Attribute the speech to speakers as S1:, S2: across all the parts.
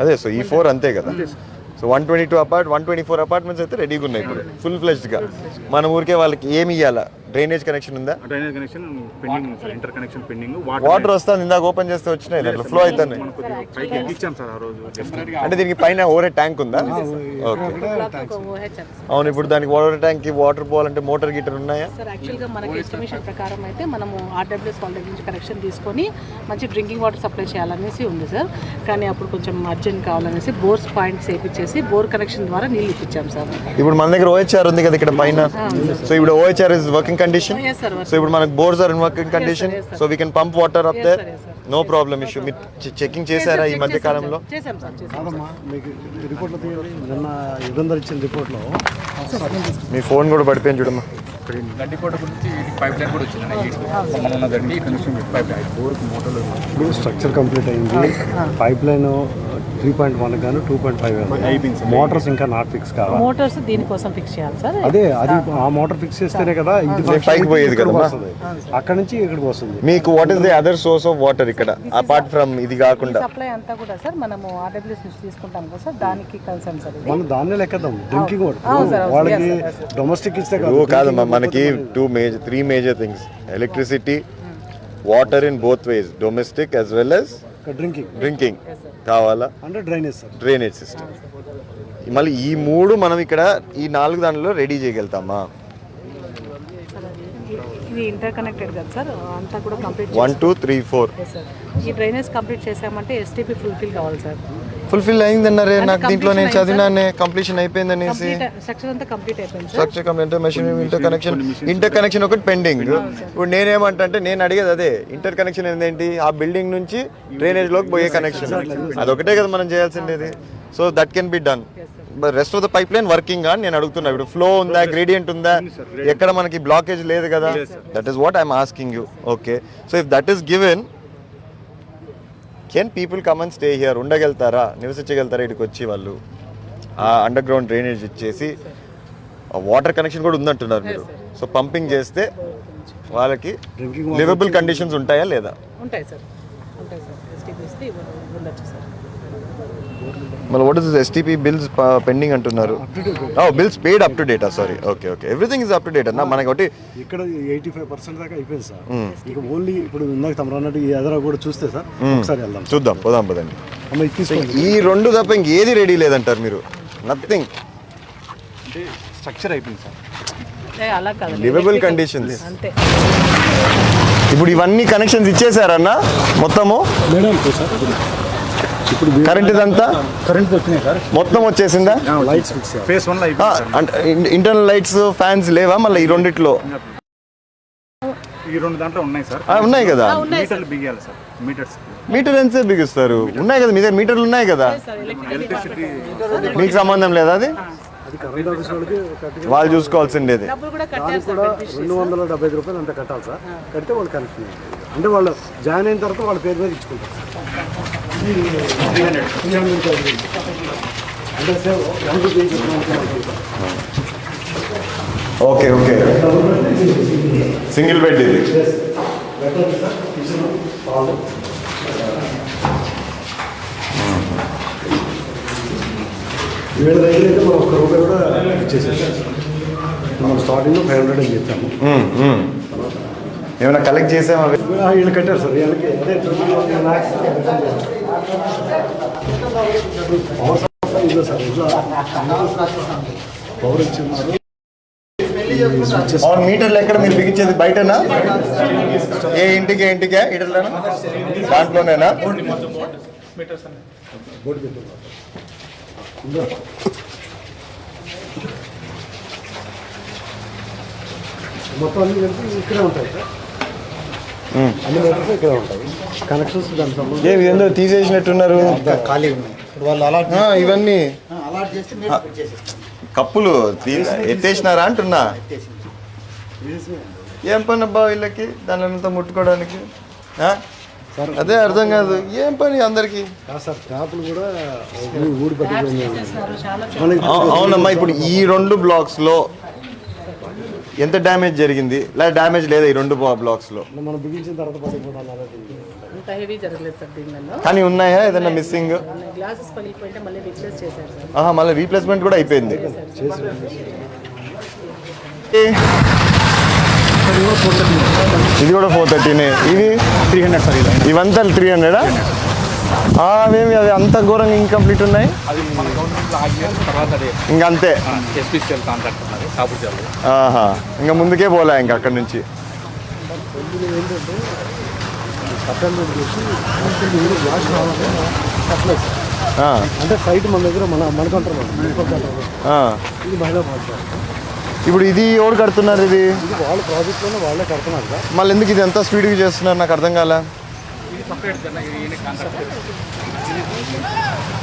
S1: అదే సో ఈ 4 అంతే కదా. సో 124 అపార్ట్మెంట్స్ అయితే రెడీగా ఉన్నాయి ఇప్పుడు ఫుల్ ఫ్లెజ్డ్గా. మన ఊరికే వాళ్ళకి ఏమి ఇవ్వాలా? డ్రైనేజ్ కనెక్షన్ ఉందా?
S2: డ్రైనేజ్ కనెక్షన్ పెండింగ్ ఉంది sir, inter connection pending.
S1: Water వస్తుంది, ఇందాక ఓపెన్ చేస్తే వచ్చినాయి, దాంట్లో ఫ్లో అవుతుంది.
S2: పైకి ఎక్కించాం సార్ ఆ రోజు.
S1: అంటే దీనికి పైన ఓవర్ ట్యాంక్ ఉందా? ఓకే అవును. ఇప్పుడు దానికి ఓవర్ ట్యాంక్ కి వాటర్ పోవాలంటే మోటార్ గీటర్ ఉన్నాయా?
S3: సార్ యాక్చువల్గా మనకి ఎస్టిమేషన్ ప్రకారం అయితే మనము ఆర్డబ్ల్యూఎస్ వాళ్ళ నుంచి కనెక్షన్ తీసుకొని మంచి డ్రింకింగ్ వాటర్ సప్లై చేయాలనేసి ఉంది సార్. కానీ అప్పుడు కొంచెం అర్జెంట్ కావాలనేసి బోర్స్ పాయింట్స్ వేయించేసి బోర్ కనెక్షన్ ద్వారా నీళ్ళు ఇప్పించాం సార్.
S1: ఇప్పుడు మన దగ్గర OHR ఉంది కదా ఇక్కడ పైన. సో ఇప్పుడు OHR is working condition. So ఇప్పుడు మనకు bores are in working condition. So we can pump water up there, no problem issue. మీరు చెకింగ్ చేశారా ఈ మధ్య కాలంలో?
S3: చేసాం సార్.
S4: రిపోర్ట్లో నిన్న యుగంధర్ ఇచ్చిన రిపోర్ట్లో
S1: మీ ఫోన్ కూడా పడిపోయింది చూడమ్మా.
S2: గడ్డికోట గురించి పైప్ లైన్ కూడా వచ్చిందండి.
S4: ఇప్పుడు స్ట్రక్చర్ కంప్లీట్ అయింది. పైప్ లైన్ 3.1 గాను 2.5 మోటార్స్ ఇంకా నాట్ ఫిక్స్ కావాలి.
S3: మోటార్స్ దీనికోసం ఫిక్స్ చేయాలి సార్.
S4: అదే అది ఆ మోటార్ ఫిక్స్ చేస్తేనే కదా ఇది
S1: పైకి పోయేది కదా.
S4: అక్కడ నుంచి ఇక్కడికి వస్తుంది.
S1: మీకు what is the other source of water ఇక్కడ అపార్ట్ ఫ్రమ్ ఇది కాకుండా?
S3: సప్లై అంతా కూడా సార్ మనము ఆర్డబ్ల్యూఎస్ నుంచి తీసుకుంటాం కదా సార్, దానికి కన్సర్న్ సార్.
S4: మనం దాన్నే లెక్కదాం. డ్రింకింగ్ వాటర్ వాళ్ళకి డొమెస్టిక్ ఇస్తే
S1: కాదమ్మా, మనకి 3 major things: electricity, water in both ways, domestic as well as drinking కావాలా,
S4: అంటే
S1: డ్రైనేజ్ సిస్టమ్. మళ్ళీ ఈ 3 మనం ఇక్కడ ఈ 4 దానిలో రెడీ చేయగలుగుతామా?
S3: ఇది ఇంటర్ కనెక్టెడ్ కదా సార్, అంతా కూడా కంప్లీట్
S1: 1 2 3 4
S3: సార్. ఈ డ్రైనేజ్ కంప్లీట్ చేసామంటే ఎస్టీపీ ఫుల్ఫిల్ కావాలి సార్.
S1: ఫుల్ఫిల్ అయిందన్నారే నాకు, దీంట్లో నేను చదివినానే కంప్లీషన్ అయిపోయింది అనేసి.
S3: స్ట్రక్చర్ అంతా కంప్లీట్ అయిపోయింది sir.
S1: Structure complete, machinery, inter connection ఒకటి పెండింగ్. ఇప్పుడు నేనేమంటే నేను అడిగేది అదే, ఇంటర్ కనెక్షన్ ఏంటి? ఆ బిల్డింగ్ నుంచి డ్రైనేజ్ లోకి పోయే కనెక్షన్, అదొకటే కదా మనం చేయాల్సింది. So that can be done. Rest of the pipe line working అని నేను అడుగుతున్నా. ఇప్పుడు ఫ్లో ఉందా, గ్రేడియంట్ ఉందా, ఎక్కడ మనకి బ్లాకేజ్ లేదు కదా? That is what I'm asking you. Okay, so if that is given, can people come and stay here? ఉండగలుగుతారా, నివసించగలుగుతారా ఇక్కడికి వచ్చి వాళ్ళు? ఆ అండర్ గ్రౌండ్ డ్రైనేజ్ ఇచ్చేసి వాటర్ కనెక్షన్ కూడా ఉందంటున్నారు మీరు. సో పంపింగ్ చేస్తే వాళ్ళకి లివబుల్ కండిషన్స్ ఉంటాయా లేదా?
S3: ఉంటాయి సార్, ఉంటాయి సార్. ఎస్టీపీ ఇస్తే ఉండొచ్చు సార్.
S1: మళ్ళీ what is STP bills pending అంటున్నారు? Bills paid up to date? Sorry, okay okay, everything is up to date అన్న. మనకి ఒకటి
S4: ఇక్కడ 85% దాకా అయిపోయింది సార్. ఇక ఓన్లీ ఇప్పుడు ఇందాక తమరు అన్నట్టు ఈ ఎదర కూడా చూస్తే సార్ ఒకసారి వెళ్దాం,
S1: చూద్దాం, పోదాం పదండి. ఈ 2 తప్ప ఇంకేది రెడీ లేదంటారు మీరు? నథింగ్,
S2: అంటే స్ట్రక్చర్ అయిపోయింది సార్,
S3: అలా కాదు,
S1: లివబుల్ కండిషన్స్
S3: అంతే.
S1: ఇప్పుడు ఇవన్నీ కనెక్షన్స్ ఇచ్చేసారన్నా మొత్తము?
S4: ఇప్పుడు
S1: కరెంట్ ఇదంతా
S4: కరెంట్ వచ్చినాయి సార్,
S1: మొత్తం వచ్చేసిందా?
S4: లైట్స్ ఫిక్స్
S2: ఫేస్ 1 లో అయిపోయింది.
S1: అంటే ఇంటర్నల్ లైట్స్, ఫ్యాన్స్ లేవా మళ్ళీ ఈ రెండిట్లో?
S2: ఈ 2 దాంట్లో ఉన్నాయి సార్.
S1: ఉన్నాయి కదా.
S2: మీటర్లు బిగియాలి సార్, మీటర్స్.
S1: మీటర్ ఎంతసేపు బిగిస్తారు? ఉన్నాయి కదా మీ దగ్గర, మీటర్లు ఉన్నాయి కదా.
S2: ఎలక్ట్రిసిటీ
S1: మీకు సంబంధం లేదా? అది
S4: అది కరెంట్ ఆఫీస్ వాళ్ళకి
S1: వాళ్ళు చూసుకోవాల్సిండేది.
S3: డబ్బులు కూడా
S4: దానికి కూడా 275 రూపాయలు అంత కట్టాలి సార్. కడితే వాళ్ళు కనెక్షన్, అంటే వాళ్ళు జాయిన్ అయిన తర్వాత వాళ్ళ పేరు మీద ఇచ్చుకుంటారు sir.
S1: Okay okay, single bed ఇది.
S4: వీళ్ళ దగ్గర అయితే మనం ఒక్క రూపాయి కూడా ఇచ్చేసేసాం. మనం స్టార్టింగ్లో 500 అని చెప్పాము.
S1: ఏమైనా కలెక్ట్ చేసామా?
S4: వీళ్ళు కట్టారు సార్. వీళ్ళకి అదే 20 lakhs ఇదో సార్, ఇట్లా పవర్ ఇచ్చిన్నారు.
S1: మీటర్లు ఎక్కడ మీరు బిగించేది? బయటనా? ఏ ఇంటికి ఇంటికే మీటర్లేనా? దాంట్లోనేనా?
S4: బోర్డు పెట్టారు మొత్తం అన్ని కలిపి ఇక్కడే ఉంటాయి సార్. అన్ని మీటర్స్ ఇక్కడే ఉంటాయి. కనెక్షన్స్ దానికి సంబంధించి
S1: ఏ విధంగా తీసేసినట్టున్నారు
S4: ఖాళీ ఉన్నాయి. ఇప్పుడు వాళ్ళు అలాట్
S1: ఇవన్నీ
S4: అలాట్ చేస్తే మీరు చేసేస్తారు.
S1: కప్పులు ఎత్తేసినారా అంటున్నా. ఏం పని అబ్బా వీళ్ళకి దానింతా ముట్టుకోవడానికి? అదే అర్థం కాదు, ఏం పని అందరికి?
S4: సార్ ట్యాపులు కూడా ఊడి పట్టుకుని.
S1: అవునమ్మా, ఇప్పుడు ఈ 2 బ్లాక్స్లో ఎంత డ్యామేజ్ జరిగింది? లేదా డ్యామేజ్ లేదా ఈ 2 బ్లాక్స్లో?
S4: మనం బిగించిన తర్వాత పడిపోవడం
S3: అంత హెవీ జరగలేదు సార్ దీనిలో.
S1: కానీ ఉన్నాయా ఏదైనా మిస్సింగ్?
S3: గ్లాసెస్ పగిలిపోయింటే మళ్ళీ రీప్లేస్ చేశారు సార్.
S1: మళ్ళీ రీప్లేస్మెంట్ కూడా అయిపోయింది. ఇది కూడా 430. ఇవి
S2: 300 సార్.
S1: ఇవంతా 300. అవేమి అవి అంత ఘోరంగా ఇన్కంప్లీట్ ఉన్నాయి.
S2: అది మన గవర్నమెంట్ ఆగిన తర్వాత అదే
S1: ఇంకంతే.
S2: ఎస్పీసీఎల్ కాంట్రాక్ట్ ఉన్నది కాపుజాలు.
S1: ఇంకా ముందుకే పోలే ఇంకా అక్కడ నుంచి.
S4: ఏంటంటే సప్లైమెంట్ చేసి గ్లాస్ రావాలి సప్లై అంటే సైట్ మన దగ్గర మన కంట్రోల్ ఇది మహిళా పాఠశాల.
S1: ఇప్పుడు ఇది ఎవరు కడుతున్నారు? ఇది
S4: వాళ్ళ ప్రాజెక్ట్లోనే వాళ్ళే కడుతున్నారు కదా.
S1: మళ్ళీ ఎందుకు ఇది ఎంత స్పీడ్గా చేస్తున్నారు నాకు అర్థం కాలే.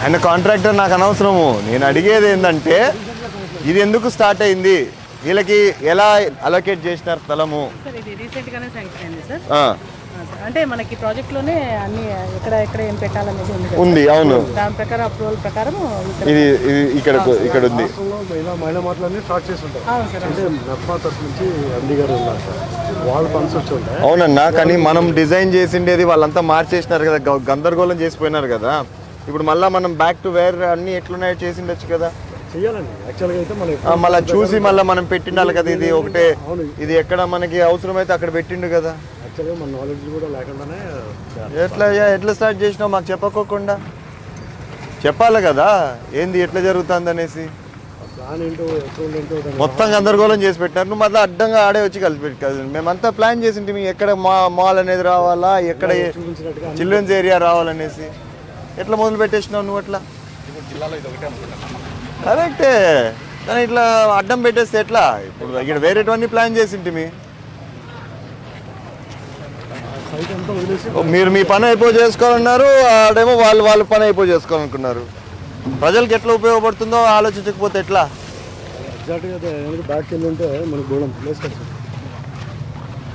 S1: ఆయన కాంట్రాక్టర్ నాకు అనవసరము. నేను అడిగేది ఏంటంటే ఇది ఎందుకు స్టార్ట్ అయింది, వీళ్ళకి ఎలా అలొకేట్ చేసినారు స్థలము?
S3: సార్ ఇది రీసెంట్గానే శాంక్షన్ అయింది సార్. అంటే మనకి ప్రాజెక్ట్లోనే అన్ని ఎక్కడ ఏం పెట్టాలనేది
S1: ఉంది. అవును,
S3: దాని ప్రకారం అప్రూవల్ ప్రకారం
S1: ఇది ఇక్కడ ఉంది.
S4: మహిళా మాటలన్నీ స్టార్ట్ చేసి ఉంటారు.
S3: అవును సార్.
S4: అంటే నర్మా తరఫు నుంచి ఎండి గారు ఉన్నారు సార్, వాళ్ళ ఫండ్స్ వచ్చి ఉంటాయి.
S1: అవునన్నా, కానీ మనం డిజైన్ చేసిండేది వాళ్ళంతా మార్చేసినారు కదా, గందరగోళం చేసిపోయినారు కదా. ఇప్పుడు మళ్ళీ మనం బ్యాక్ టు వేర్ అన్ని ఎట్లున్నాయో చేసిండొచ్చు కదా.
S4: చెయ్యాలండి యాక్చువల్గా అయితే మనం
S1: మళ్ళీ చూసి మళ్ళీ మనం పెట్టిండాలి కదా. ఇది ఒకటే, ఇది ఎక్కడ మనకి అవసరమైతే అక్కడ పెట్టిండు కదా.
S4: యాక్చువల్గా మన నాలెడ్జ్ కూడా లేకుండానే
S1: ఎట్లా స్టార్ట్ చేసినావు మాకు చెప్పకోకుండా? చెప్పాలి కదా ఏంది ఎట్లా జరుగుతుంది అనేసి.
S4: ప్లాన్ ఏంటో అప్రూవల్ ఏంటో
S1: మొత్తం గందరగోళం చేసి పెట్టారు. నువ్వు మళ్ళీ అడ్డంగా ఆడే వచ్చి కలిపి పెట్టారు. మేమంతా ప్లాన్ చేసింటి మీ ఎక్కడ మాల్ అనేది రావాలా, ఎక్కడ చిల్డ్రన్స్ ఏరియా రావాలనేసి. ఎట్లా మొదలు పెట్టేసినావు నువ్వు? అట్లా
S2: జిల్లాలో ఇది ఒకటే అనుకుంటున్నాను.
S1: కరెక్టే, కానీ ఇట్లా అడ్డం పెట్టేస్తే ఎట్లా? ఇప్పుడు ఇక్కడ వేరేటివన్నీ ప్లాన్ చేసింటి మీ.
S4: సైట్ అంతా వదిలేసి
S1: మీరు మీ పని అయిపో చేసుకోవాలన్నారు, ఆడేమో వాళ్ళ పని అయిపో చేసుకోవాలనుకున్నారు. ప్రజలకు ఎట్లా ఉపయోగపడుతుందో ఆలోచించకపోతే ఎట్లా?
S4: ఎగ్జాక్ట్గా బ్యాక్ వెళ్ళి ఉంటే మనకు గోళం ప్లేస్ కదా.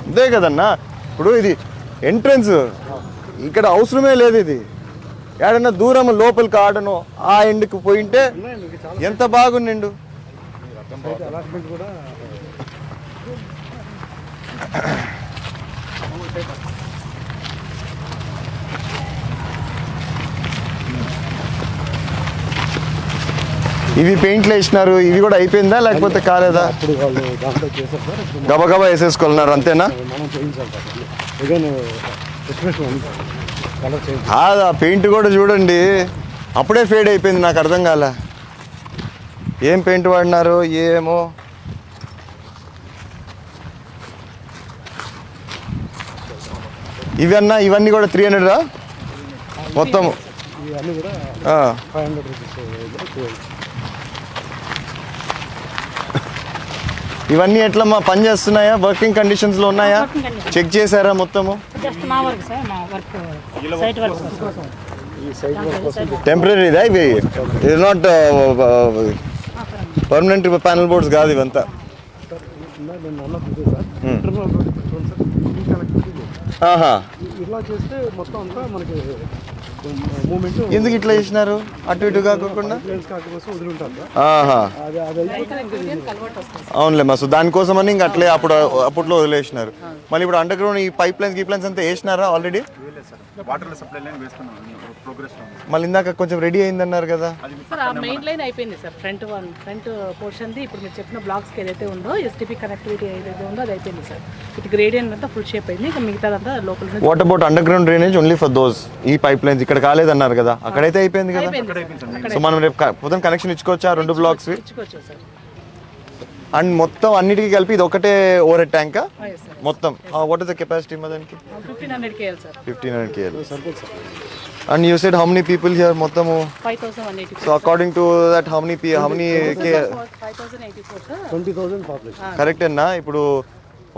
S1: అంతే కదన్నా. ఇప్పుడు ఇది ఎంట్రన్స్, ఇక్కడ అవసరమే లేదు. ఇది ఏడన్నా దూరం లోపలికి ఆడను ఆ ఎండ్కి పోయింటే ఎంత బాగుండిండు.
S4: అలాట్మెంట్ కూడా
S1: ఇవి పెయింట్లు వేసినారు, ఇవి కూడా అయిపోయిందా లేకపోతే కాలేదా?
S4: ఇప్పుడు వాళ్ళు దాంట్లో చేశారు సార్. ఇప్పుడు
S1: గబగబా వేసేసుకున్నారు అంతేనా?
S4: మనం చేయించాలి sir. Again expression colour change.
S1: కాదు, ఆ పెయింట్ కూడా చూడండి అప్పుడే ఫేడ్ అయిపోయింది. నాకు అర్థం కాల ఏం పెయింట్ వాడినారు ఏమో. ఇవన్నీ కూడా 300 మొత్తం.
S4: ఇవన్నీ కూడా 500 రూపీస్.
S1: ఇవన్నీ ఎట్లా మా పని చేస్తున్నాయా? వర్కింగ్ కండిషన్స్ లో ఉన్నాయా? చెక్ చేశారా మొత్తము?
S5: జస్ట్ మా వర్క్ సార్, మా వర్క్ సైట్ వర్క్
S4: ఈ సైట్ వర్క్ కోసం
S1: టెంపరీదా ఇవి? ఇది నాట్ పర్మనెంట్ ప్యానల్ బోర్డ్స్ కాదు ఇవంతా.
S4: నేను అన్నది సార్ ఇంటర్నల్ సార్ ఈ కనెక్టివిటీ ఇలా చేస్తే మొత్తం అంతా మనకి మూమెంట్.
S1: ఎందుకు ఇట్లా చేసినారు అటు ఇటు కాకుండా?
S4: కాకపోతే వదిలి ఉంటారు సార్. అది
S3: కన్వర్ట్ వస్తుంది.
S1: అవునులే మస్తు, దానికోసమని ఇంక అట్లే అప్పట్లో వదిలేసినారు. మళ్ళీ ఇప్పుడు అండర్ గ్రౌండ్ ఈ పైప్ లైన్స్ అంతా వేసినారా ఆల్రెడీ?
S2: వాటర్ సప్లై లైన్ వేస్తున్నాం, ప్రోగ్రెస్.
S1: మళ్ళీ ఇందాక కొంచెం రెడీ అయిందన్నారు కదా.
S3: సార్ ఆ మెయిన్ లైన్ అయిపోయింది సార్. ఫ్రంట్ పోర్షన్ది ఇప్పుడు మీరు చెప్పిన బ్లాక్స్కి ఏదైతే ఉందో ఎస్టీపీ కనెక్టివిటీ ఏదైతే ఉందో అది అయిపోయింది సార్. ఇటు గ్రేడియన్ అంతా ఫుల్ షేప్ అయింది. ఇంకా మిగతాదంతా లోపల.
S1: What about under ground drainage only for those? ఈ పైప్ లైన్స్ ఇక్కడ కాలేదన్నారు కదా, అక్కడైతే అయిపోయింది కదా. సో మనం రేపు పొద్దున కనెక్షన్ ఇచ్చుకోవచ్చా 2 బ్లాక్స్?
S3: ఇచ్చుకోవచ్చు సార్.
S1: అండ్ మొత్తం అన్నిటికీ కలిపి ఇది ఒకటే ఓవర్ హెడ్ ట్యాంకా
S3: yes sir.
S1: మొత్తం? వాట్ ఇస్ ద కెపాసిటీ దానికి?
S3: 1500 KL sir.
S1: 1500 KL. And you said how many people here మొత్తము?
S3: 5184.
S1: So according to that how many KL?
S3: 5084 sir.
S4: 20,000 population.
S1: Correct అన్నా. ఇప్పుడు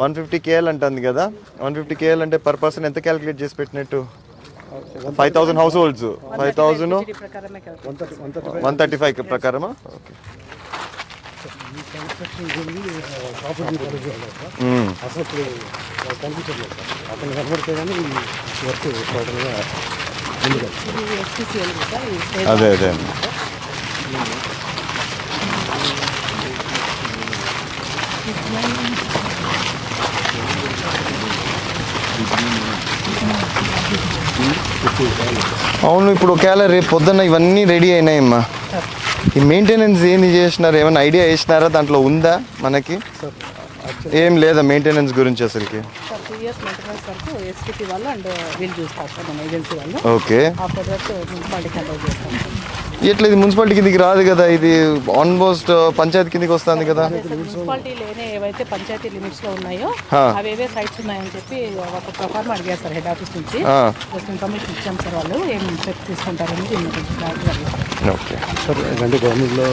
S1: 150 KL అంటుంది కదా. 150 KL అంటే పర్ పర్సన్ ఎంత calculate చేసి పెట్టినట్టు? 5000 హౌస్ హోల్డ్స్. 5000
S3: ప్రకారమే కదా.
S1: 135 ప్రకారమా? ఓకే.
S4: ప్రాపర్టీ అసలు కనిపించట్లేదు సార్. అతను కనబడితే కానీ వర్క్ టోటల్గా ముందుగా.
S3: ఇది SPCL సార్. ఇది
S1: అదే అవును, ఇప్పుడు ఒకవేళ రేపు పొద్దున్న ఇవన్నీ రెడీ అయినాయమ్మా, ఈ మెయింటెనెన్స్ ఏంది చేసినారు? ఏమైనా ఐడియా వేసినారా? దాంట్లో ఉందా మనకి? ఏం లేదా మెయింటెనెన్స్ గురించి అసలుకి?
S3: సార్ 2 ఇయర్స్ మెయింటెనెన్స్ వరకు ఎస్టీపీ వాళ్ళు అండ్ వీళ్ళు చూస్తారు సార్, మన ఏజెన్సీ వాళ్ళు.
S1: Okay,
S3: after that municipality control చేస్తాం సార్.
S1: ఎట్లా ఇది మున్సిపాలిటీ కిందికి రాదు కదా, ఇది ఆల్మోస్ట్ పంచాయతీ కిందికి వస్తుంది కదా.
S3: అదే సార్, మున్సిపాలిటీ లేని ఏవైతే పంచాయతీ లిమిట్స్ లో ఉన్నాయో
S1: హా.
S3: అవేవే సైట్స్ ఉన్నాయని చెప్పి ఒక ప్రొఫార్మ్ అడిగారు సార్ హెడ్ ఆఫీస్ నుంచి.
S1: ఆ.
S3: జస్ట్ ఇన్ఫర్మేషన్ ఇచ్చాం సార్, వాళ్ళు ఏం స్టెప్స్ తీసుకుంటారని దీని గురించి clarity అడిగారు.
S1: ఓకే,
S4: సార్ అంటే గవర్నమెంట్లో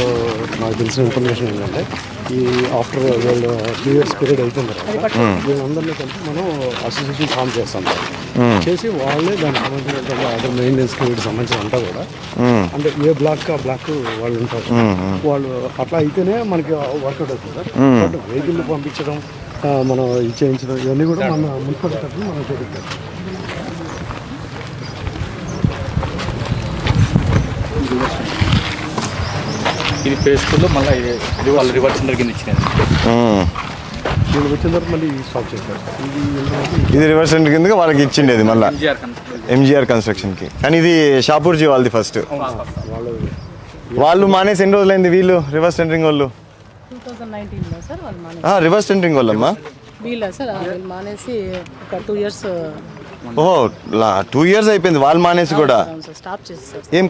S4: నాకు తెలిసిన ఇన్ఫర్మేషన్ ఏంటంటే ఈ ఆఫ్టర్ వాళ్ళు 2 ఇయర్స్ పీరియడ్ అయిపోయిన తర్వాత వీళ్ళందరినీ కలిపి మనం అసోసియేషన్ ఫామ్ చేస్తాం సార్. చేసి వాళ్ళే దానికి సంబంధించిన అదర్ మెయింటెనెన్స్కి వీటికి సంబంధించిన అంతా కూడా అంటే ఏ బ్లాక్ ఆ బ్లాక్ వాళ్ళు ఉంటారు. వాళ్ళు అట్లా అయితేనే మనకి వర్కౌట్ అవుతుంది సార్. బట్ వెహికల్ పంపించడం మనం ఇది చేయించడం ఇవన్నీ కూడా మన మున్సిపాలిటీ తరఫున మనం చేయించాం.
S2: ఇది ఫేస్ టూలో మళ్ళీ ఇది వాళ్ళు రివర్స్ సెంటర్ కింద ఇచ్చినది.
S4: దీనికి వచ్చిన తర్వాత మళ్ళీ స్టాప్ చేస్తారు. ఇది ఏంటంటే
S1: ఇది రివర్స్ సెంటర్ కిందకి వాళ్ళకి ఇచ్చిండేది మళ్ళీ
S2: ఎంజీఆర్ కన్స్ట్రక్షన్.
S1: ఎంజీఆర్ కన్స్ట్రక్షన్కి. కానీ ఇది షాపూర్జీ వాళ్ళది ఫస్ట్. వాళ్ళు మానేసి ఎన్ని రోజులైంది వీళ్ళు రివర్స్ సెంటరింగ్ వాళ్ళు?
S3: 2019లో సార్ వాళ్ళు మానేసి.
S1: రివర్స్ సెంటరింగ్ వాళ్ళమ్మా?
S3: వీళ్ళ సార్ వీళ్ళు మానేసి ఒక 2 ఇయర్స్
S1: ఓహో, 2 ఇయర్స్ అయిపోయింది వాళ్ళు మానేసి కూడా.
S3: స్టాప్ చేసి సార్.
S1: ఏం